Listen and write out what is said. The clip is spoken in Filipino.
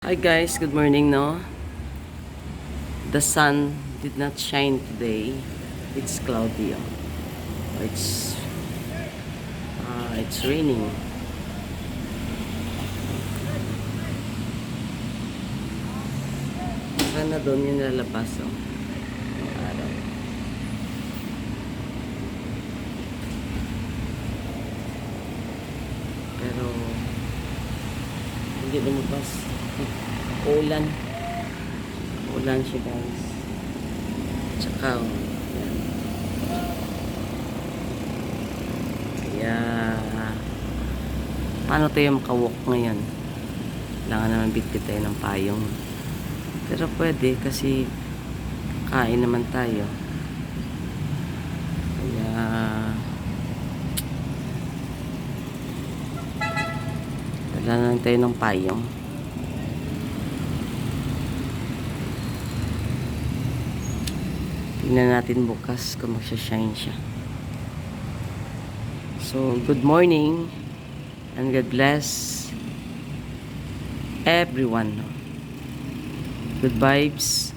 Hi guys, good morning, no? The sun did not shine today. It's cloudy, oh. It's raining. Sana doon yung lalabas, oh. Yung araw. Pero hindi lumabas. Ulan. Ulan siya, guys. Tsaka, oh, yan. Kaya, paano tayo makawalk ngayon? Kailangan naman bitbit tayo ng payong. Pero pwede kasi kain naman tayo. Kaya, wala na lang tayo ng payong. Tingnan natin bukas kung magsha-shine siya. So, good morning and God bless everyone. Good vibes.